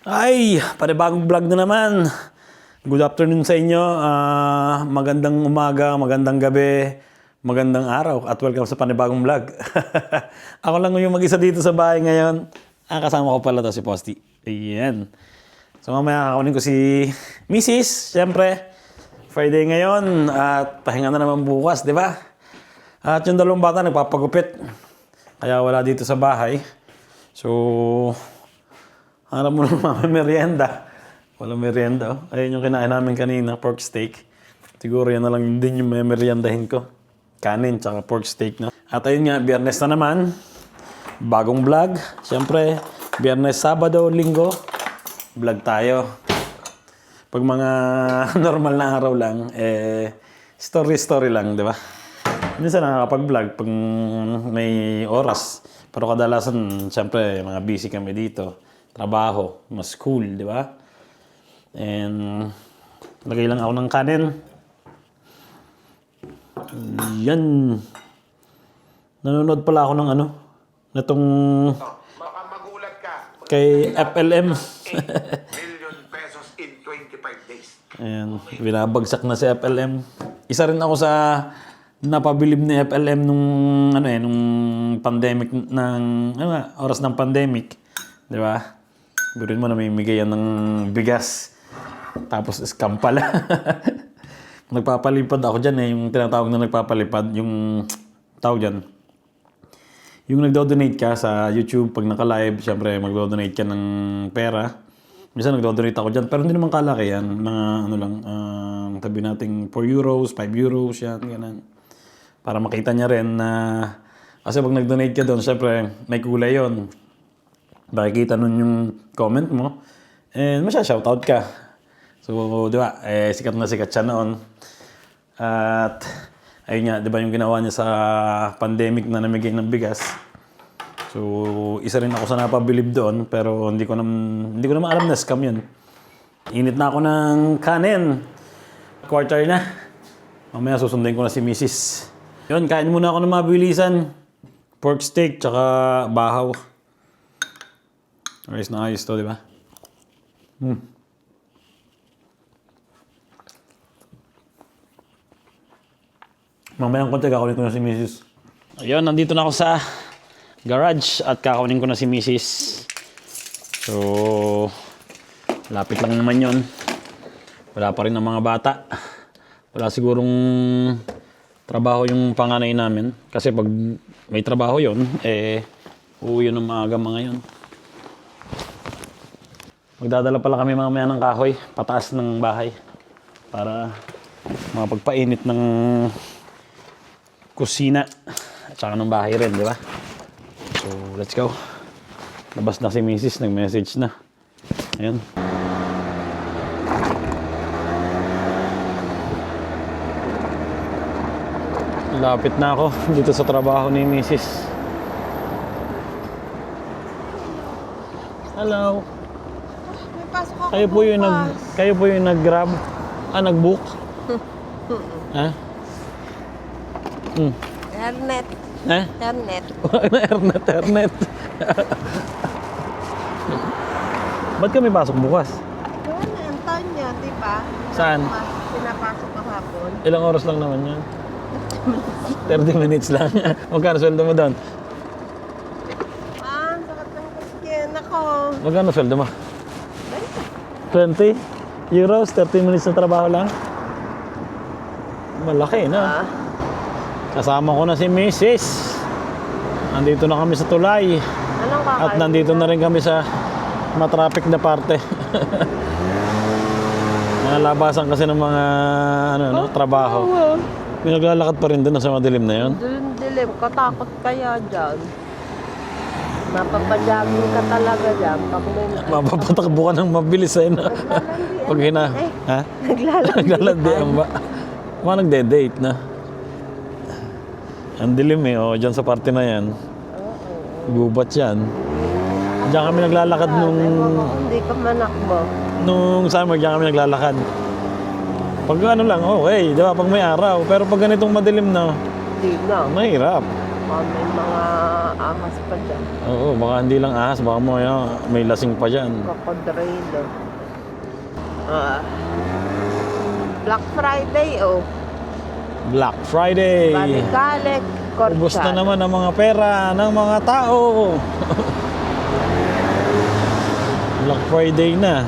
Ay, panibagong vlog na naman. Good afternoon sa inyo. Magandang umaga, magandang gabi, magandang araw at welcome sa panibagong vlog. Ako lang yung mag-isa dito sa bahay ngayon. Kasama ko pala to si Posty. Ayan. So mamaya kakakunin ko si Mrs. Siyempre, Friday ngayon at pahinga na naman bukas, di ba? At yung dalawang bata nagpapagupit. Kaya wala dito sa bahay. So, alam mo naman, merienda. Walang merienda. Oh. Ayun yung kinain namin kanina, pork steak. Siguro yan na lang din yung meriendahin ko. Kanin, tsaka pork steak na. At ayun nga, Biyernes na naman. Bagong vlog. Siyempre, Biyernes, Sabado, Linggo. Vlog tayo. Pag mga normal na araw lang, story lang, di ba? Minsan nakakapag-vlog pag may oras. Pero kadalasan, siyempre, mga busy kami dito. Trabaho, mas school, di ba? And lagay lang ako ng kanin. Yan. Nanonood pala ako ng natong Baka magulat ka. kay FLM. 8 million pesos in 25 days. Ayan, binabagsak na si FLM. Isa rin ako sa napabilib ni FLM nung nung pandemic oras ng pandemic, 'di ba? Burin mo na may yan ng bigas. Tapos scam pala. Nagpapalipad ako dyan yung tinatawag na nagpapalipad, yung tawag dyan. Yung nagdo-donate ka sa YouTube, pag naka-live, syempre magdo-donate ka ng pera. Minsan nagdo-donate ako dyan, pero hindi naman kalaki yan. Mga tabi nating 4 euros, 5 euros, yan, ganun. Para makita niya rin na, kasi pag nag-donate ka doon, syempre may kulay yon. Makikita nun yung comment mo, and masya-shoutout ka. So, di ba, sikat na sikat siya noon. At, ayun nga, di ba yung ginawa niya sa pandemic na namigay ng bigas. So, isa rin ako sa napabilib doon, pero hindi ko naman alam na scam yun. Init na ako ng kanin. Quarter na. Mamaya susundin ko na si Mrs. Yun, kain muna ako ng mabilisan. Pork steak, tsaka bahaw. Ayos na ayos to, di ba? Mamayang konti, kakakunin ko na si Mrs. Ayun, nandito na ako sa garage at kakakunin ko na si Mrs. So, lapit lang naman yun. Wala pa rin ang mga bata. Wala sigurong trabaho yung panganay namin. Kasi pag may trabaho yun, uuwi yun ng maaga mga yun. Magdadala pala kami mamaya ng kahoy, pataas ng bahay. Para makapagpainit ng kusina at saka ng bahay rin, di ba? So, let's go. Labas na si Mrs. Nag-message na. Ayan. Lapit na ako dito sa trabaho ni Mrs. Hello. Kayo po yung nag-grab? Nag-book? Ha? Hernet. Ha? Hernet. Hernet. Ba't kami pasok bukas? Doon na ang taon niya, di ba? Saan? Pinapasok kahapon. Ilang oras lang naman yan? 30 minutes lang. Magkano sweldo mo doon? Sakat ng kuskin ako. Magkano sweldo mo? 20 euros, 30 minutes na trabaho lang? Malaki, no? Kasama ko na si Mrs. Nandito na kami sa tulay. Anong kakain? At nandito na rin kami sa matraffic na parte. Mga labasan kasi ng mga trabaho. Pinaglalakad pa rin doon sa madilim na yon. Dilim, katakot kaya dyan. Mapapajogging ka talaga dyan. Mapapatakbo ka ng mabilis eh, no? Pag ha? Naglalandian ba? Mga nagde-date na. Ang dilim dyan sa parte na yan. Gubat yan. Diyan kami naglalakad nung... Hindi ka manakbo. Nung summer, diyan kami naglalakad. Pag lang, okay, di ba? Pag may araw. Pero pag ganitong madilim na, Hindi na. mahirap. Baka may mga ahas pa dyan. Oo, baka hindi lang ahas, baka may lasing pa dyan. Krokodilo. Black Friday, oh. Black Friday! Balik-balik, Ubus na kortsada. naman ang mga pera ng mga tao. Black Friday na.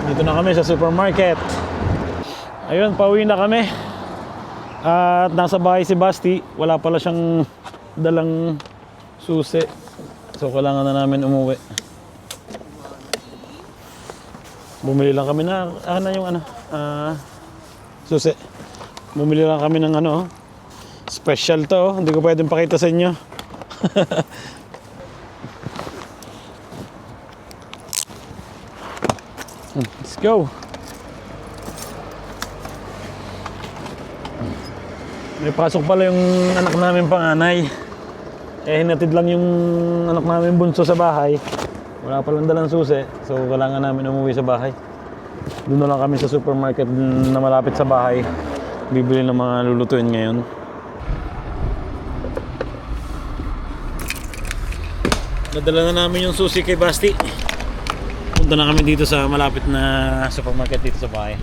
Dito na kami sa supermarket. Ayun, pauwi na kami. At nasa bahay si Basti. Wala pala siyang dalang susi. So kailangan na namin umuwi. Bumili lang kami na yung susi. Bumili lang kami ng special to. Hindi ko pwedeng pakita sa inyo. Let's go. May pasok pala yung anak namin panganay. Hinatid lang yung anak namin bunso sa bahay. Wala palang dalang susi, so kailangan namin umuwi sa bahay. Doon na lang kami sa supermarket na malapit sa bahay. Bibili ng mga lulutuin ngayon. Nadala na namin yung susi kay Basti. Punta na kami dito sa malapit na supermarket dito sa bahay.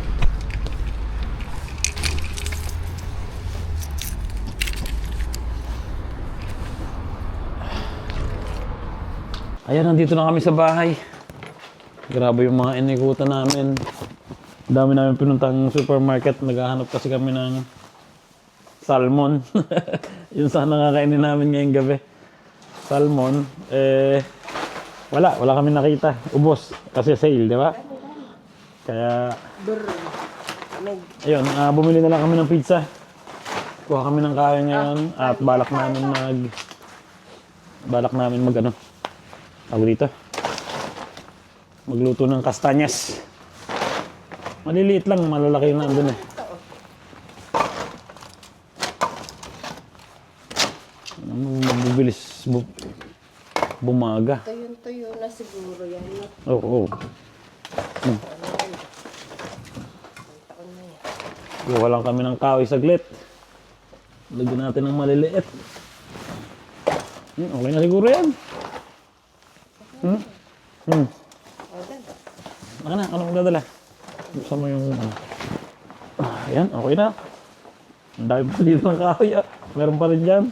Ayan, nandito na kami sa bahay. Grabe yung mga inikutan namin. Dami namin pinuntang supermarket. Naghahanap kasi kami ng salmon. Yun sana kakainin namin ngayong gabi. Salmon. Wala kami nakita. Ubos. Kasi sale, di ba? Kaya, ayun, bumili na lang kami ng pizza. Kuha kami ng kain ngayon. At balak namin tawag dito, magluto ng kastanyas. Maliliit lang, malalaki na andun eh. Mabibilis bumaga. Tuyo na siguro yan. Oo. Kuha lang kami ng kahoy saglit. Lagyan natin ng maliliit. Okay na siguro yan. Baka na, anong magdadala? Buksan mo yung ayan, okay na. Ang dami pa dito ng kahoy. Meron pa rin dyan.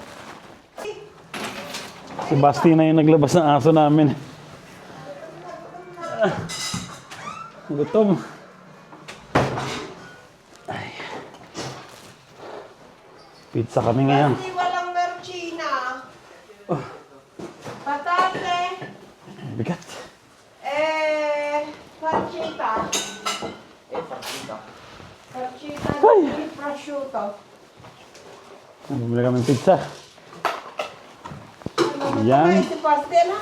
Si Basti na yung naglabas ng aso namin. Gutom. Ay. Pizza kami ngayon. Hindi walang merchina. Patate. Bigat. Pancita. Pancita. Ay. Prosciutto. Bumili kami ng pizza. Ayan. Si Pastela.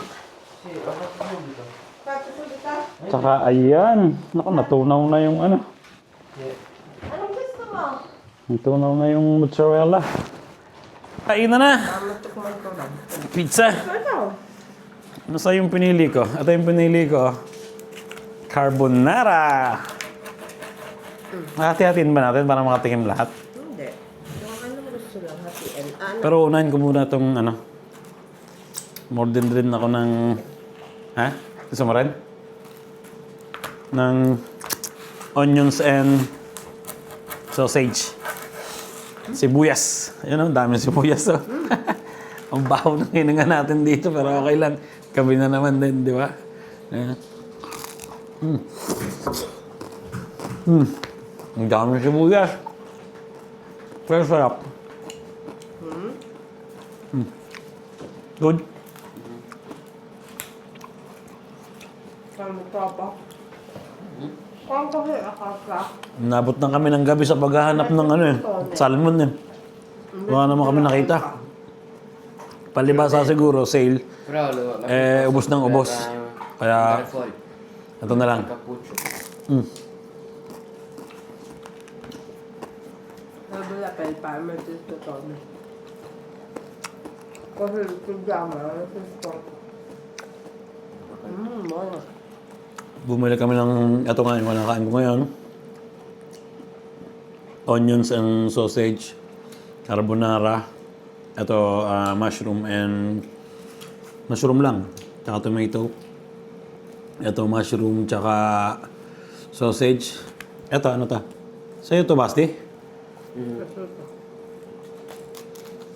Patusubita. Tsaka ayan. Naku, natunaw na yung Anong gusto mo? natunaw na yung mozzarella. Kain na na. Matukman ko lang. Pizza. Ano? Ano sa yung pinili ko? Ito yung pinili ko. Carbonara. Hati-hatiin ba natin para makatikim lahat? Hindi. Yung ano gusto lang hatiin. Ano? Pero unahin ko muna itong More din ako ng... Ha? Gusto mo rin? Ng onions and sausage. Sibuyas. Ayun, dami sibuyas. Oh. Ang baho ng hininga natin dito, pero okay lang. Gabi na naman din, di ba? Ang dami sibuyas. Pero sarap. Good. Kamo pa. Kamo kasi akasa. Nabot na kami ng gabi sa paghahanap ng salmon eh. Wala naman kami nakita. Palibasa siguro, sale. Ubos ng ubos. Kaya, ito na lang. Sabi la pel palma tutto torno. Cosa ricordiamo? Buono. Bumili kami ng, ito nga yung nakain ko ngayon. onions and sausage, carbonara, ito mushroom and mushroom lang, tsaka tomato. Ito mushroom tsaka sausage. Ito ano to? Sa'yo to, Basti?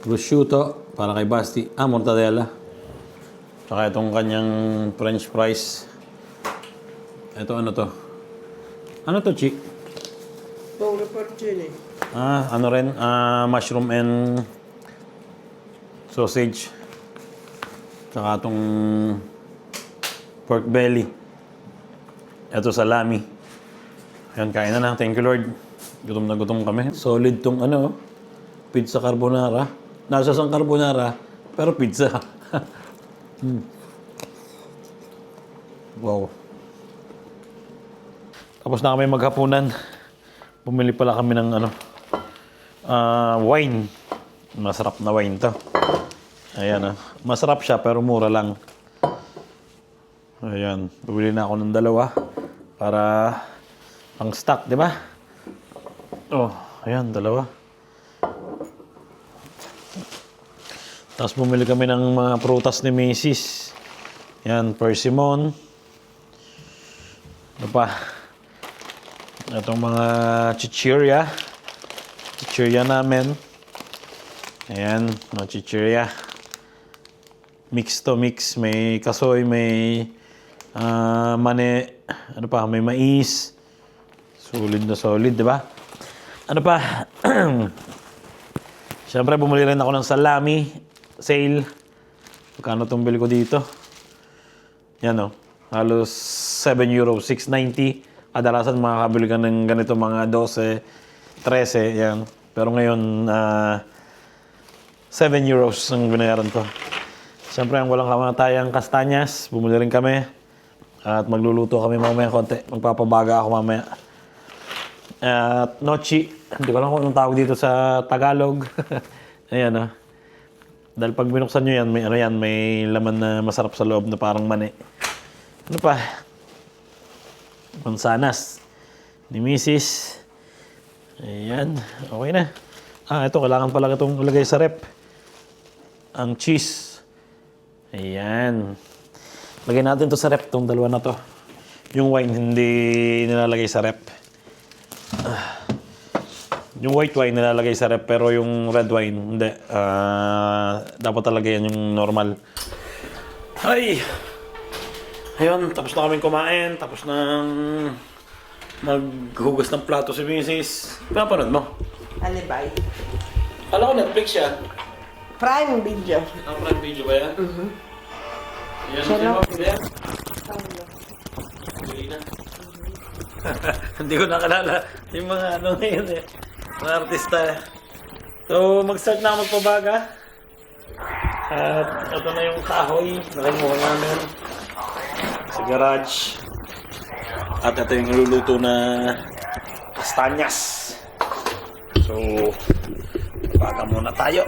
Prosciutto para kay Basti. Mortadella. Tsaka itong kanyang french fries. Ito ano to? Ano to, Chi? Puro porcini. Ano rin? Mushroom and sausage. Tsaka itong pork belly. Ito salami. Ayan, kain na. Thank you, Lord. Gutom na gutom kami. Solid tong pizza carbonara. Nasa sang carbonara, pero pizza. Wow. Tapos na kami maghapunan. Bumili pala kami ng wine. Masarap na wine to. Ayan Masarap siya pero mura lang. Ayan. Bumili na ako ng 2 para pang stock, di ba? Oh, ayan, 2. Tapos bumili kami ng mga prutas ni Macy's. Ayan, persimmon. Ano pa? Itong mga chichirya. Chichirya namin. Ayan, mga chichirya. Mix to mix. May kasoy, may mani. Ano pa? May mais. Solid na solid, di ba? Ano pa? Siyempre, bumili rin ako ng salami. Sale. Magkano itong bili ko dito? Yan halos €7, €6.90. Kadalasan makakabili ka ng ganito mga 12, 13, yan. Pero ngayon, €7 ang binayaran ko. Siyempre, ang walang kamatayang kastanyas, bumili rin kami. At magluluto kami mamaya konti. Magpapabaga ako mamaya. At nochi, hindi ko alam kung anong tawag dito sa Tagalog. Ayan Dahil pag binuksan nyo yan, may laman na masarap sa loob na parang mani. Ano pa? Mansanas ni Mrs. Ayan, okay na. Ito, kailangan pala itong ilagay sa rep. Ang cheese. Ayan. Lagay natin to sa rep, itong 2 na to. Yung wine, hindi nilalagay sa rep. Yung white wine nilalagay sa rep, pero yung red wine, hindi. Dapat talaga yan yung normal. Ay! Ayun, tapos na kaming kumain. Tapos nang maghugas ng plato si Mrs. Pinapanood mo? Alibay. Alam ko Netflix yan. Prime Video. Prime Video ba yan? Yan Siya lang. yan? Hindi ko nakalala yung mga ngayon mga artista. So, mag-start na magpabaga. At ito na yung kahoy. Nakimuha namin sa garage. At ito yung niluluto na kastanyas. So, baga muna tayo.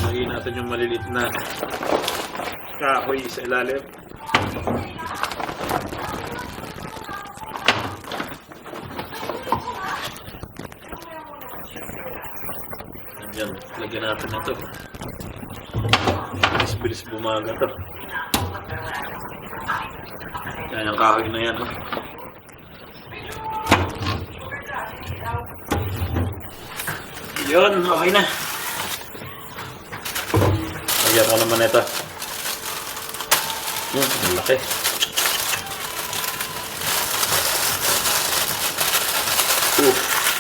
Lagyan natin yung malilit na kahoy sa ilalim. Yan, lagyan natin na ito. Bilis-bilis bumaga ito. Yan yung kahoy na yan. Yun, okay na. Lagyan ko naman ito. Ang laki.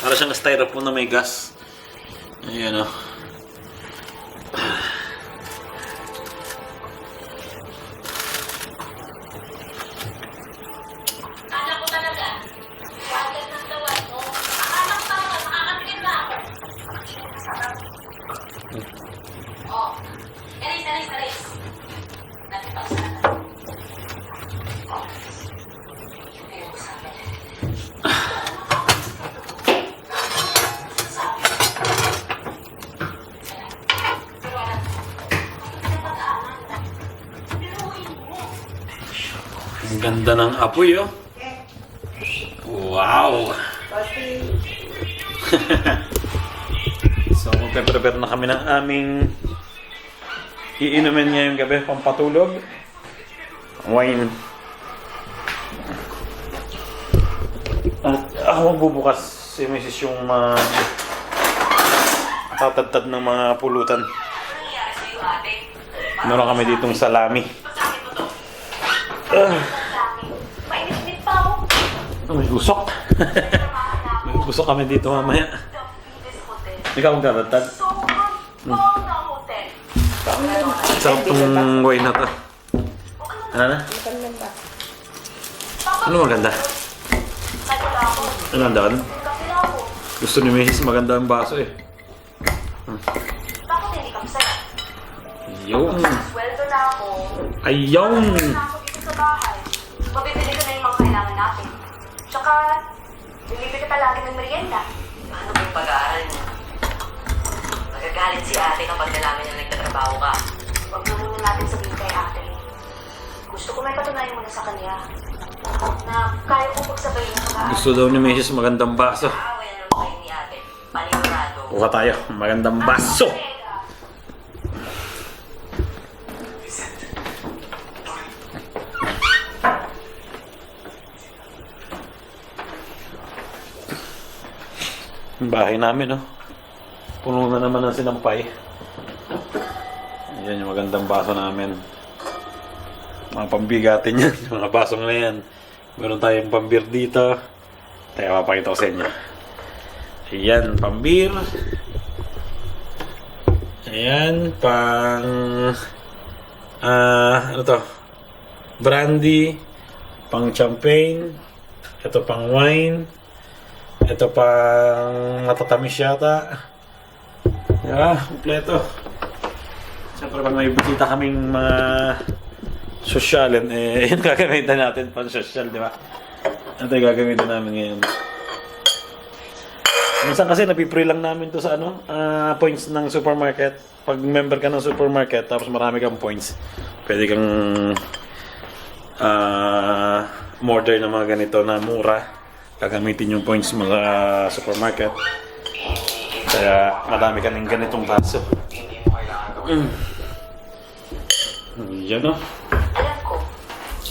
Para siyang styrofoam na may gas. Ayan Ang ganda ng apoy, Wow! So, magpe-prepare na kami ng aming iinumin ngayong gabi, pampatulog. Wine. At ako magbubukas si Mrs. yung tatadtad ng mga pulutan. Meron kami ditong salami. Mainit-init pa ako. May usok. May usok kami dito mamaya. Ikaw ang tatadtad. Sobrang bawang na hotel. Sarap tong wine na to. Ano na? Magandang ba? Ano maganda? Nagula ako. Ano doon? Kapila ako. Gusto ni Mrs. maganda ang baso eh. Bakit hindi ka masaya? Yung. Sweldo na ako. Ayun. Na ako dito sa bahay. Mabibili ko na yung mga kailangan natin. Tsaka, bibili ka lagi ng merienda. Paano ba yung pag-aaral niya? Magagalit si ate kapag nalaman niya nagtatrabaho ka. Huwag na muna natin sabihin kay ate. Gusto ko may patunayan muna sa kanya na kaya kong pagsabayin ng pag-aaral. Gusto daw ni Mrs. magandang baso. Aaway na naman kayo ni ate. Panigurado. Kuha tayo. Magandang baso. Yung bahay namin, no? Puno na naman ng sinampay. Ayan yung magandang baso namin. Mga pambigatin yan. Yung mga basong na yan. Meron tayong pambir dito. Tayo, mapakita ko sa inyo. Ayan, pambir. Ayan, pang... ano to? Brandy. Pang champagne. Ito pang wine. Ito pang matatamis yata. Diba? Kompleto. Siyempre pag may bisita kaming mga sosyalin, eh, yun gagamitin natin pang sosyal, di ba? Ito yung gagamitin namin ngayon. Minsan kasi napipree lang namin to sa points ng supermarket. Pag member ka ng supermarket, tapos marami kang points, pwede kang order ng mga ganito na mura. Gagamitin yung points mo sa supermarket. Kaya madami ka ng ganitong baso. Yan o. Alam ko,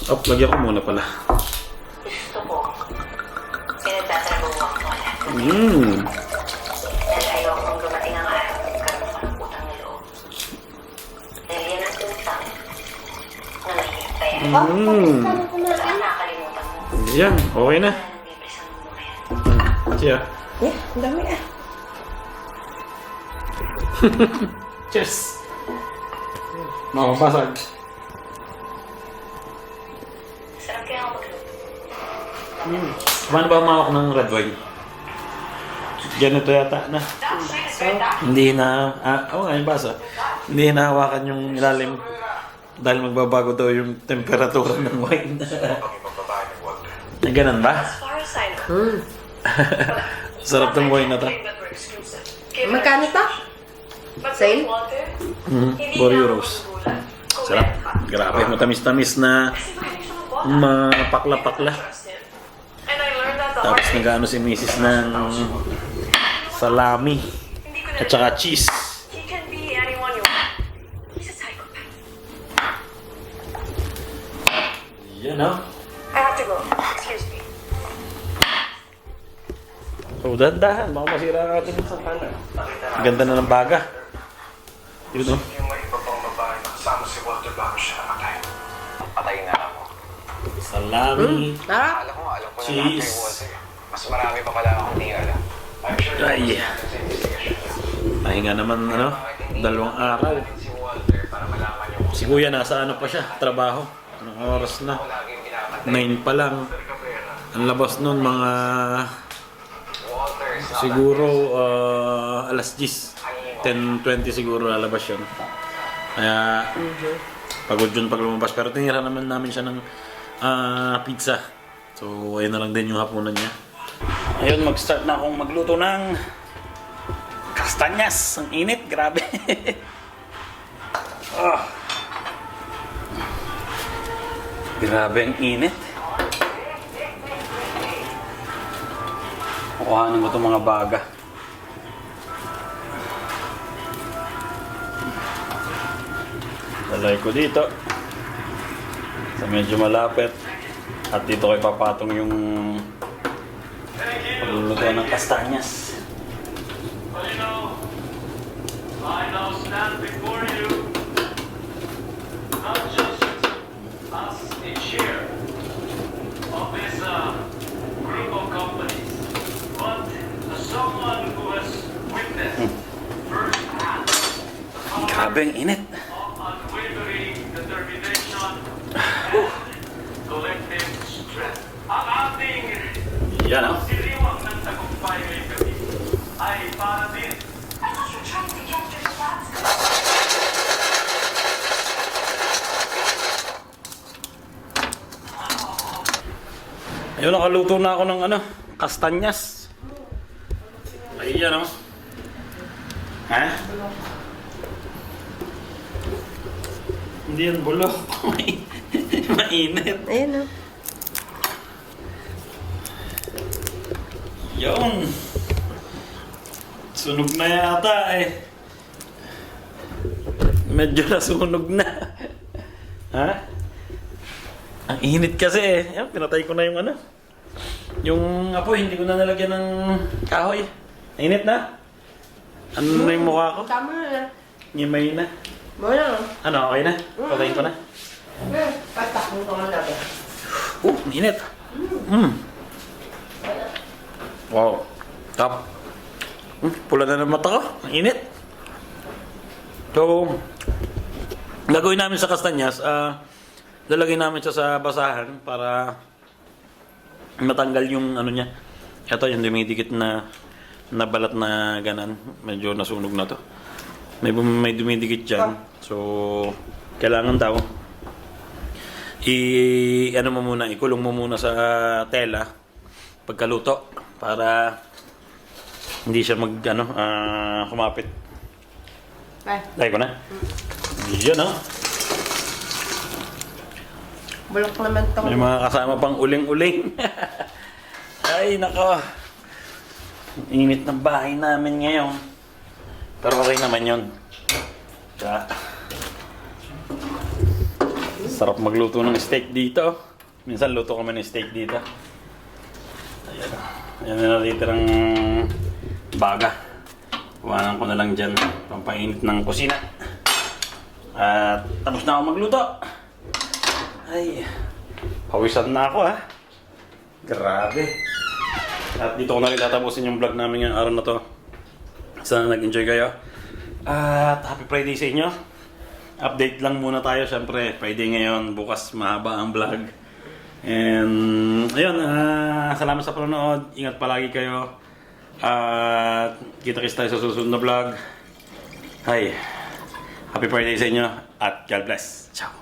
Oh, lagyan ko muna pala. gusto ko. Pinagtatrabaho ako wala. Dahil ayaw kong dumating ang araw na magkaroon ko ng utang na loob. Dahil yan ang utang na mahirap kaya. Baka nakakalimutan mo. Yan, okay na. Kaya nang sa mundo ngayon. Cheers. Eh, ang dami ah. Cheers. Makapasag. Sarap kaya ako magluto. Paano ba umawak ng red wine? Ganito yata na. Hindi na... oo nga, yung baso. Hindi hinahawakan yung ilalim. Dahil magbabago daw yung temperatura ng wine. Ganun ba? As far as I know. Sarap ng wine na to. Magkano to? Same? €4. Sarap. Grabe, matamis-tamis na mapakla-pakla. And I learned that the hard Tapos nag-ano si Mrs. ng salami at saka cheese. He can be anyone you want. He's a psychopath. Yan o. I have to go. Excuse me. So, dahan-dahan. Baka masira ang ating ganda na ng baga. Yun o. Yung may iba pang babae na kasama si Walter bago siya namatay. Patay na ako. Salami. Tara. Alam ko na lahat Cheese. kay Walter. Mas marami pa pala akong di alam. I'm sure Ay. Pahinga naman, dalawang araw. si Walter para malaman yung Si Kuya nasa ano pa siya, trabaho. Anong oras na? laging pinapatay 9 pa lang. Ang labas nun, mga Walter is not siguro alas 10. 10:20 siguro lalabas yun. Kaya pagod yun pag lumabas. Pero tinira naman namin siya ng pizza. So ayun na lang din yung hapunan niya. Ayun, mag-start na akong magluto ng kastanyas. Ang init, grabe. Grabe ang init. Kukuhanin ko itong mga baga. Lalay ko dito. Sa medyo malapit. At dito ko ipapatong yung pagluluto ng kastanyas. Well, you know, I now stand before you, not just as a chair of this group of companies, but as someone who has witnessed firsthand the power Grabe, ang init. of unwavering determination and collective strength. Ang ating Yan ah. siriwang ng tagumpay ngayong gabi ay para din I thought you were trying to get your stats. Ayun, nakaluto na ako ng kastanyas. Ayan oh. Ha? Hindi yan bulok. Mainit. Ayan o. Yun. Sunog na yata eh. Medyo nasunog na. Ha? Ang init kasi eh. Yan, pinatay ko na yung yung apoy, hindi ko na nalagyan ng kahoy. Init na. Ano na yung mukha ko? Tama na. Ngimay na. Wala. Ano, okay na? Patayin ko na. Patak mo ka na ba? Init. Wow. Top. Pula na ng mata ko. Ang init. So, gagawin namin sa kastanyas, lalagay namin siya sa basahan para matanggal yung niya. Ito yung dumidikit na balat na ganan. Medyo nasunog na to. May dumidikit dyan. So, kailangan daw ikulong mo muna sa tela pagkaluto para hindi siya kumapit. Lagay ko na. Yan oh. Bulok naman tong. May mga kasama pang uling-uling. Ay, nako. Init ng bahay namin ngayon. Pero okay naman yun. Kaya, sarap magluto ng steak dito. Minsan luto kami ng steak dito. Ayan. Ayan na natitirang baga. Kuhanan ko na lang dyan. Pampainit ng kusina. At tapos na ako magluto. Ay, pawisan na ako ha. Grabe. At dito ko na rin tatapusin yung vlog namin ngayong araw na to. Sana nag-enjoy kayo. At happy Friday sa inyo. Update lang muna tayo. Siyempre, Friday ngayon. Bukas mahaba ang vlog. And, ayun. Salamat sa panonood. Ingat palagi kayo. At kita-kits tayo sa susunod na vlog. Hi. Happy Friday sa inyo. At God bless. Ciao.